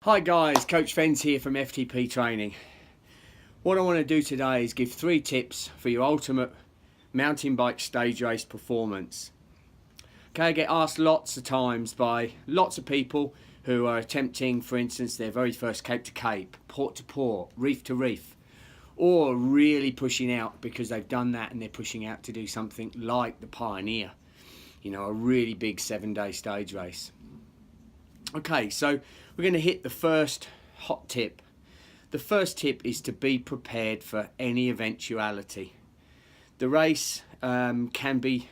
Hi guys, Coach Fenner here from FTP Training. What I want to do today is give 3 tips for your ultimate mountain bike stage race performance. Okay, I get asked lots of times by lots of people who are attempting, for instance, their very first cape to cape, port to port, reef to reef, or really pushing out because they've done that and they're pushing out to do something like the Pioneer, you know, a really big 7-day stage race. Okay, so we're going to hit the first hot tip. The first tip is to be prepared for any eventuality. The race can be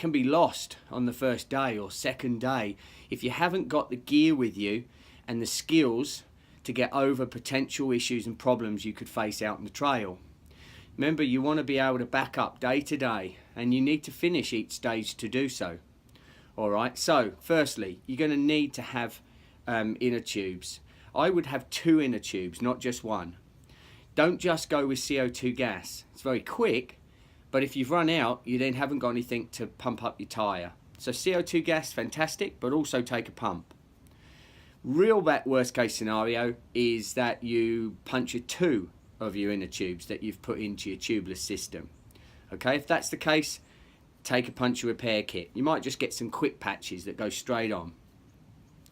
lost on the first day or second day if you haven't got the gear with you and the skills to get over potential issues and problems you could face out on the trail. Remember, you want to be able to back up day to day, and you need to finish each stage to do so. Alright, so firstly, you're going to need to have inner tubes. I would have 2 inner tubes, not just one. Don't just go with CO2 gas. It's very quick, but if you've run out, you then haven't got anything to pump up your tyre. So CO2 gas, fantastic, but also take a pump. Real worst case scenario is that you puncture 2 of your inner tubes that you've put into your tubeless system. Okay, if that's the case, take a puncture repair kit. You might just get some quick patches that go straight on.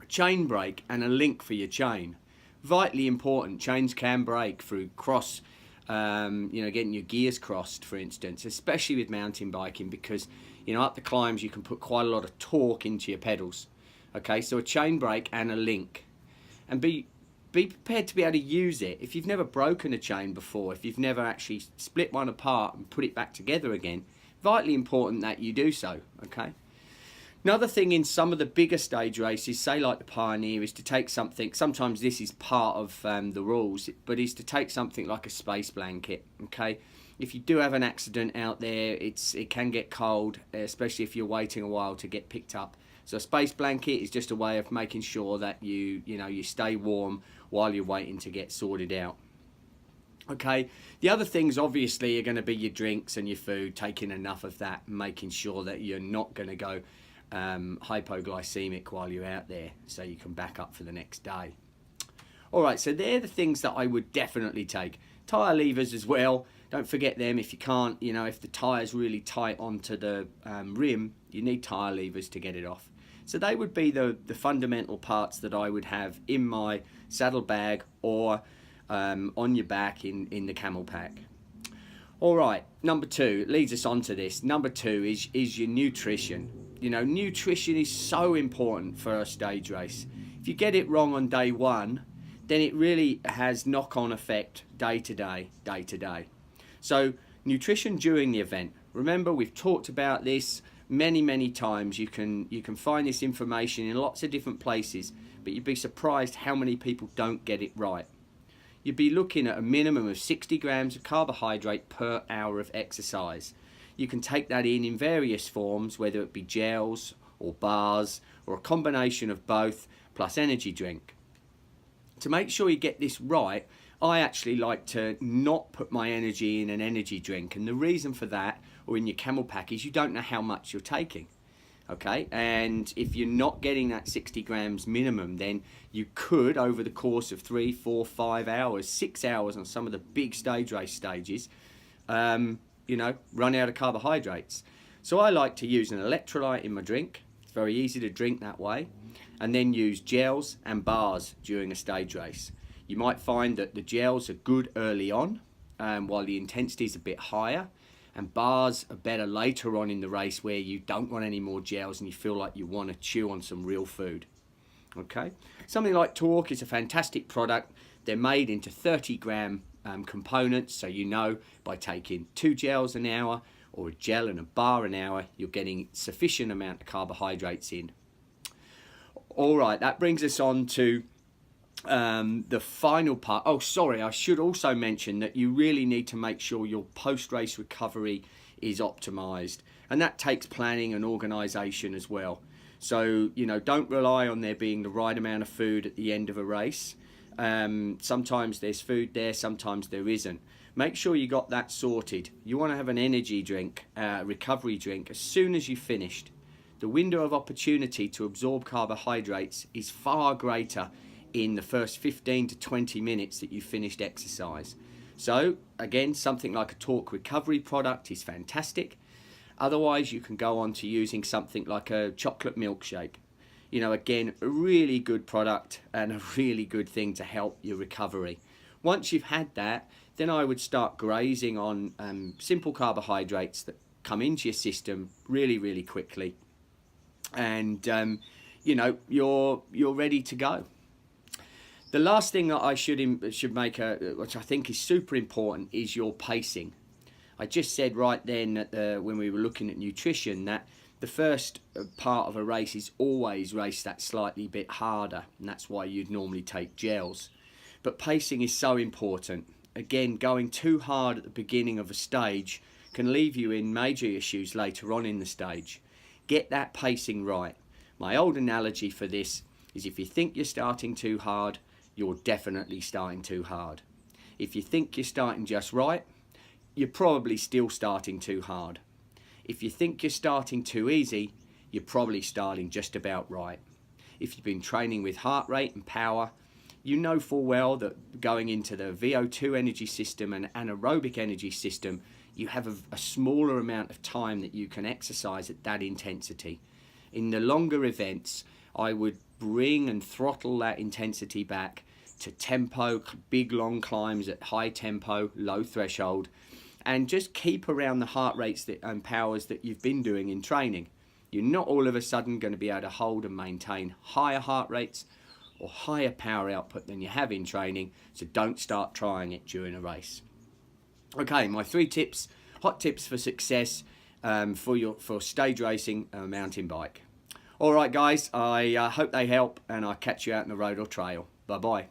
A chain brake and a link for your chain. Vitally important. Chains can break through getting your gears crossed, for instance, especially with mountain biking, because up the climbs you can put quite a lot of torque into your pedals. Okay, so a chain brake and a link, and be prepared to be able to use it. If you've never broken a chain before, if you've never actually split one apart and put it back together again, vitally important that you do so. Okay. Another thing in some of the bigger stage races, say like the Pioneer, is to take something, sometimes this is part of the rules, but is to take something like a space blanket. Okay, if you do have an accident out there, it can get cold, especially if you're waiting a while to get picked up. So a space blanket is just a way of making sure that you stay warm while you're waiting to get sorted out. Okay, the other things obviously are going to be your drinks and your food, taking enough of that and making sure that you're not going to go hypoglycemic while you're out there, so you can back up for the next day. Alright, so they're the things that I would definitely take. Tyre levers as well, don't forget them. If you can't, if the tyre's really tight onto the rim, you need tyre levers to get it off. So they would be the fundamental parts that I would have in my saddle bag or on your back in the camel pack. Alright, number 2, leads us on to this. Number 2 is your nutrition. Nutrition is so important for a stage race. If you get it wrong on day 1, then it really has knock-on effect day to day. So nutrition during the event. Remember, we've talked about this many times. You can find this information in lots of different places, but you'd be surprised how many people don't get it right. You'd be looking at a minimum of 60 grams of carbohydrate per hour of exercise. You can take that in various forms, whether it be gels or bars or a combination of both, plus energy drink. To make sure you get this right, I actually like to not put my energy in an energy drink, and the reason for that, or in your camel pack, is you don't know how much you're taking. Okay, and if you're not getting that 60 grams minimum, then you could, over the course of 3, 4, 5 hours, 6 hours on some of the big stage race stages, run out of carbohydrates. So I like to use an electrolyte in my drink. It's very easy to drink that way, and then use gels and bars during a stage race. You might find that the gels are good early on, while the intensity is a bit higher, and bars are better later on in the race, where you don't want any more gels and you feel like you want to chew on some real food. Okay, something like Torque is a fantastic product. They're made into 30 gram components, so by taking 2 gels an hour or a gel and a bar an hour, you're getting sufficient amount of carbohydrates in. Alright, that brings us on to the final part. Oh, sorry, I should also mention that you really need to make sure your post-race recovery is optimized, and that takes planning and organization as well. So don't rely on there being the right amount of food at the end of a race. Sometimes there's food there, sometimes there isn't. Make sure you got that sorted. You want to have an energy drink, recovery drink, as soon as you've finished. The window of opportunity to absorb carbohydrates is far greater in the first 15 to 20 minutes that you finished exercise. So again, something like a torque recovery product is fantastic. Otherwise, you can go on to using something like a chocolate milkshake. You know, again, a really good product and a really good thing to help your recovery. Once you've had that, then I would start grazing on simple carbohydrates that come into your system really, really quickly. And, you know, you're ready to go. The last thing that I should make, which I think is super important, is your pacing. I just said right then that when we were looking at nutrition that the first part of a race is always race that slightly bit harder, and that's why you'd normally take gels. But pacing is so important. Again, going too hard at the beginning of a stage can leave you in major issues later on in the stage. Get that pacing right. My old analogy for this is if you think you're starting too hard, you're definitely starting too hard. If you think you're starting just right, you're probably still starting too hard. If you think you're starting too easy, you're probably starting just about right. If you've been training with heart rate and power, you know full well that going into the VO2 energy system and anaerobic energy system, you have a smaller amount of time that you can exercise at that intensity. In the longer events, I would bring and throttle that intensity back to tempo, big long climbs at high tempo, low threshold, and just keep around the heart rates and powers that you've been doing in training. You're not all of a sudden going to be able to hold and maintain higher heart rates or higher power output than you have in training, so don't start trying it during a race. Okay, my 3 tips, hot tips for success for stage racing a mountain bike. All right, guys, I hope they help, and I'll catch you out on the road or trail. Bye-bye.